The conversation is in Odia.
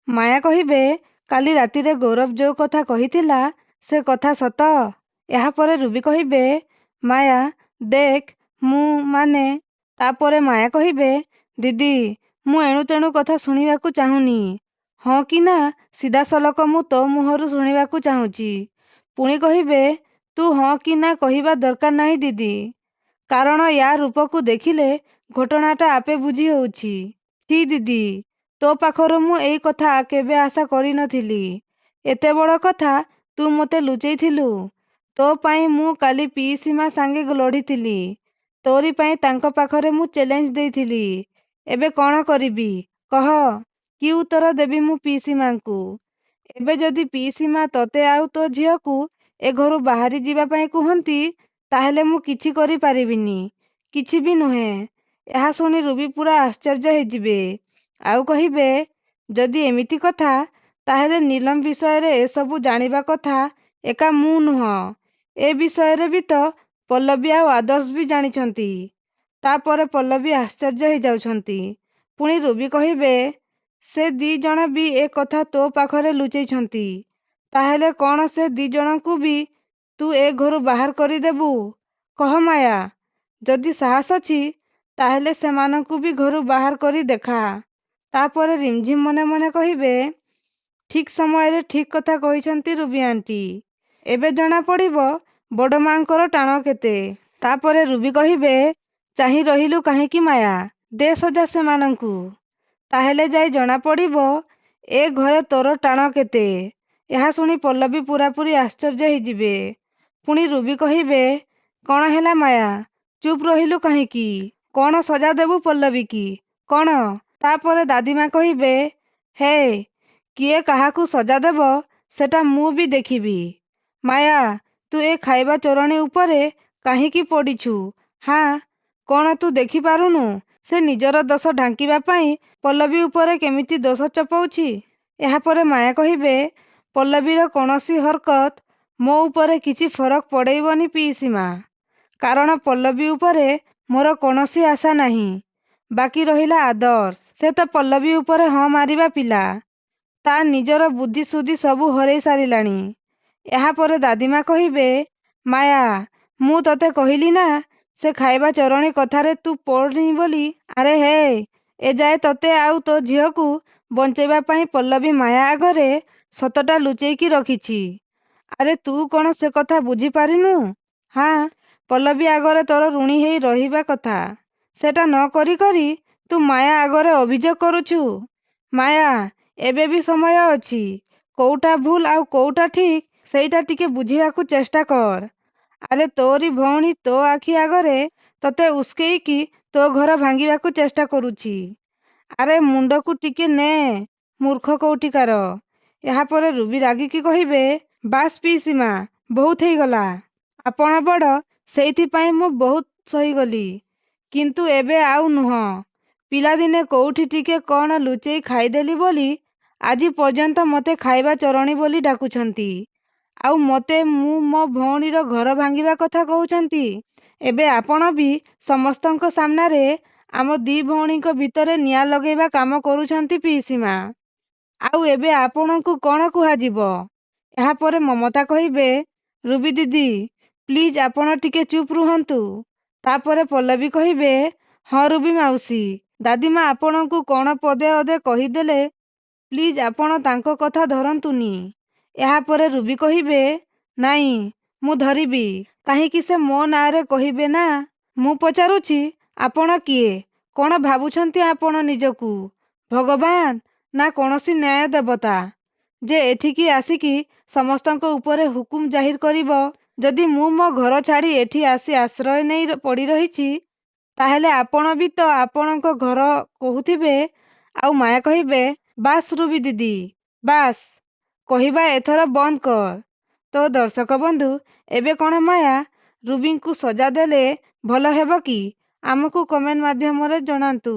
ମାୟା କହିବେ, କାଲି ରାତିରେ ଗୌରବ ଯୋଉ କଥା କହିଥିଲା ସେ କଥା ସତ? ଏହାପରେ ରୁବି କହିବେ, ମାୟା ଦେଖ ମୁଁ ତାପରେ ମାୟା କହିବେ, ଦିଦି ମୁଁ ଏଣୁ ତେଣୁ କଥା ଶୁଣିବାକୁ ଚାହୁଁନି। ହଁ କି ନା ସିଧାସଳଖ ମୁଁ ତୋ ମୁହଁରୁ ଶୁଣିବାକୁ ଚାହୁଁଛି। ପୁଣି କହିବେ, ତୁ ହଁ କି ନା କହିବା ଦରକାର ନାହିଁ ଦିଦି, କାରଣ ୟା ରୂପକୁ ଦେଖିଲେ ଘଟଣାଟା ଆପେ ବୁଝି ହେଉଛି। ଛି ଦିଦି, ତୋ ପାଖରୁ ମୁଁ ଏଇ କଥା କେବେ ଆଶା କରିନଥିଲି। ଏତେ ବଡ଼ କଥା ତୁ ମୋତେ ଲୁଚେଇଥିଲୁ। ତୋ ପାଇଁ ମୁଁ କାଲି ପିଇସୀମା ସାଙ୍ଗେ ଲଢ଼ିଥିଲି। ତୋରି ପାଇଁ ତାଙ୍କ ପାଖରେ ମୁଁ ଚ୍ୟାଲେଞ୍ଜ ଦେଇଥିଲି। ଏବେ କ'ଣ କରିବି କହ? କି ଉତ୍ତର ଦେବି ମୁଁ ପିଇସୀମାଙ୍କୁ? ଏବେ ଯଦି ପିଇସୀମା ତୋତେ ଆଉ ତୋ ଝିଅକୁ ଏ ଘରୁ ବାହାରି ଯିବା ପାଇଁ କୁହନ୍ତି, ତାହେଲେ ମୁଁ କିଛି କରିପାରିବିନି। କିଛି ବି ନୁହେଁ। ଏହା ଶୁଣି ରୁବି ପୁରା ଆଶ୍ଚର୍ଯ୍ୟ ହେଇଯିବେ। ଆଉ କହିବେ, ଯଦି ଏମିତି କଥା, ତାହେଲେ ନୀଲମ ବିଷୟରେ ଏସବୁ ଜାଣିବା କଥା ଏକା ମୁଁ ନୁହଁ, ଏ ବିଷୟରେ ବି ତ ପଲ୍ଲବୀ ଆଉ ଆଦର୍ଶ ବି ଜାଣିଛନ୍ତି। ତାପରେ ପଲ୍ଲବୀ ଆଶ୍ଚର୍ଯ୍ୟ ହେଇଯାଉଛନ୍ତି। ପୁଣି ରୁବି କହିବେ, ସେ ଦି ଜଣ ବି ଏ କଥା ତୋ ପାଖରେ ଲୁଚେଇଛନ୍ତି। ତାହେଲେ କ'ଣ ସେ ଦି ଜଣଙ୍କୁ ବି ତୁ ଏ ଘରୁ ବାହାର କରିଦେବୁ? କହ ମାୟା, ଯଦି ସାହସ ଅଛି ତାହେଲେ ସେମାନଙ୍କୁ ବି ଘରୁ ବାହାର କରି ଦେଖା। ତାପରେ ରିମଝିମ୍ ମନେ ମନେ କହିବେ, ଠିକ୍ ସମୟରେ ଠିକ୍ କଥା କହିଛନ୍ତି ରୁବି ଆଣ୍ଟି। ଏବେ ଜଣାପଡ଼ିବ ବଡ଼ ମାଙ୍କର ଟାଣ କେତେ। ତାପରେ ରୁବି କହିବେ, ଚାହିଁ ରହିଲୁ କାହିଁକି ମାୟା, ଦେ ସଜା ସେମାନଙ୍କୁ। ତାହେଲେ ଯାଇ ଜଣାପଡ଼ିବ ଏ ଘରେ ତୋର ଟାଣ କେତେ। ଏହା ଶୁଣି ପଲ୍ଲବୀ ପୂରାପୂରି ଆଶ୍ଚର୍ଯ୍ୟ ହେଇଯିବେ। ପୁଣି ରୁବି କହିବେ, କ'ଣ ହେଲା ମାୟା, ଚୁପ୍ ରହିଲୁ କାହିଁକି? କ'ଣ ସଜା ଦେବୁ ପଲ୍ଲବୀକି? କ'ଣ? ତାପରେ ଦାଦିମା କହିବେ, ହେ, କିଏ କାହାକୁ ସଜା ଦେବ ସେଟା ମୁଁ ବି ଦେଖିବି। ମାୟା, ତୁ ଏ ଖାଇବା ଚୋରଣୀ ଉପରେ କାହିଁକି ପଡ଼ିଛୁ? ହାଁ, କ'ଣ ତୁ ଦେଖିପାରୁନୁ ସେ ନିଜର ଦୋଷ ଢାଙ୍କିବା ପାଇଁ ପଲ୍ଲବୀ ଉପରେ କେମିତି ଦୋଷ ଚପଉଛି? ଏହାପରେ ମାୟା କହିବେ, ପଲ୍ଲବୀର କୌଣସି ହରକତ ମୋ ଉପରେ କିଛି ଫରକ ପଡ଼େଇବନି ପିଇସୀମା, କାରଣ ପଲ୍ଲବୀ ଉପରେ ମୋର କୌଣସି ଆଶା ନାହିଁ। ବାକି ରହିଲା ଆଦର୍ଶ, ସେ ତ ପଲ୍ଲବୀ ଉପରେ ହଁ ମାରିବା ପିଲା। ତା ନିଜର ବୁଦ୍ଧି ସୁଦ୍ଧି ସବୁ ହରେଇ ସାରିଲାଣି। ଏହାପରେ ଦାଦିମା କହିବେ, ମାୟା, ମୁଁ ତତେ କହିଲି ନା ସେ ଖାଇବା ଚୋରଣୀ କଥାରେ ତୁ ପଡ଼ନି ବୋଲି। ଆରେ ହେ, ଏଯାଏ ତତେ ଆଉ ତୋ ଝିଅକୁ ବଞ୍ଚେଇବା ପାଇଁ ପଲ୍ଲବୀ ମାୟା ଆଗରେ ସତଟା ଲୁଚେଇକି ରଖିଛି। ଆରେ ତୁ କ'ଣ ସେ କଥା ବୁଝିପାରିନୁ? ହାଁ, ପଲ୍ଲବୀ ଆଗରେ ତୋର ଋଣୀ ହେଇ ରହିବା କଥା, ସେଟା ନ କରି କରି ତୁ ମାୟା ଆଗରେ ଅଭିଯୋଗ କରୁଛୁ। ମାୟା, ଏବେ ବି ସମୟ ଅଛି। କୋଉଟା ଭୁଲ ଆଉ କୋଉଟା ଠିକ୍ ସେଇଟା ଟିକେ ବୁଝିବାକୁ ଚେଷ୍ଟା କର। ଆରେ ତୋରି ଭଉଣୀ ତୋ ଆଖି ଆଗରେ ତତେ ଉସ୍କେଇକି ତୋ ଘର ଭାଙ୍ଗିବାକୁ ଚେଷ୍ଟା କରୁଛି। ଆରେ ମୁଣ୍ଡକୁ ଟିକେ ନେ, ମୂର୍ଖ କୋଉଠିକାର। ଏହାପରେ ରୁବି ରାଗିକି କହିବେ, ବାସ୍ ପିଇସୀମା, ବହୁତ ହେଇଗଲା। ଆପଣ ବଡ଼, ସେଇଥିପାଇଁ ମୁଁ ବହୁତ ସହିଗଲି। କିନ୍ତୁ ଏବେ ଆଉ ନୁହଁ। ପିଲାଦିନେ କୋଉଠି ଟିକେ କ'ଣ ଲୁଚେଇ ଖାଇଦେଲି ବୋଲି ଆଜି ପର୍ଯ୍ୟନ୍ତ ମୋତେ ଖାଇବା ଚୋରଣୀ ବୋଲି ଡାକୁଛନ୍ତି। ଆଉ ମୋତେ ମୁଁ ମୋ ଭଉଣୀର ଘର ଭାଙ୍ଗିବା କଥା କହୁଛନ୍ତି। ଏବେ ଆପଣ ବି ସମସ୍ତଙ୍କ ସାମ୍ନାରେ ଆମ ଦି ଭଉଣୀଙ୍କ ଭିତରେ ନିଆଁ ଲଗେଇବା କାମ କରୁଛନ୍ତି ପିଇସୀମା। ଆଉ ଏବେ ଆପଣଙ୍କୁ କ'ଣ କୁହାଯିବ? ଏହାପରେ ମମତା କହିବେ, ରୁବି ଦିଦି, ପ୍ଲିଜ୍ ଆପଣ ଟିକେ ଚୁପ୍ ରୁହନ୍ତୁ। ତାପରେ ପଲ୍ଲବୀ କହିବେ, ହଁ ରୁବି ମାଉସୀ, ଦାଦିମା ଆପଣଙ୍କୁ କ'ଣ ପଦେ ଅଧେ କହିଦେଲେ ପ୍ଲିଜ୍ ଆପଣ ତାଙ୍କ କଥା ଧରନ୍ତୁନି। ଏହାପରେ ରୁବି କହିବେ, ନାଇଁ, ମୁଁ ଧରିବି। କାହିଁକି ସେ ମୋ ନାଁରେ କହିବେ ନା। ମୁଁ ପଚାରୁଛି, ଆପଣ କିଏ? କ'ଣ ଭାବୁଛନ୍ତି ଆପଣ ନିଜକୁ? ଭଗବାନ ନା କୌଣସି ନ୍ୟାୟ ଦେବତା, ଯେ ଏଠିକି ଆସିକି ସମସ୍ତଙ୍କ ଉପରେ ହୁକୁମ ଜାହିର କରିବ? ଯଦି ମୁଁ ମୋ ଘର ଛାଡ଼ି ଏଠି ଆସି ଆଶ୍ରୟ ନେଇ ପଡ଼ି ରହିଛି, ତାହେଲେ ଆପଣ ବି ତ ଆପଣଙ୍କ ଘର କହୁଥିବେ। ଆଉ ମାୟା କହିବେ, ବାସ୍ ରୁବି ଦିଦି, ବାସ୍, କହିବା ଏଥର ବନ୍ଦ କର। ତ ଦର୍ଶକ ବନ୍ଧୁ, ଏବେ କ'ଣ ମାୟା ରୁବିଙ୍କୁ ସଜା ଦେଲେ ଭଲ ହେବ କି? ଆମକୁ କମେଣ୍ଟ ମାଧ୍ୟମରେ ଜଣାନ୍ତୁ।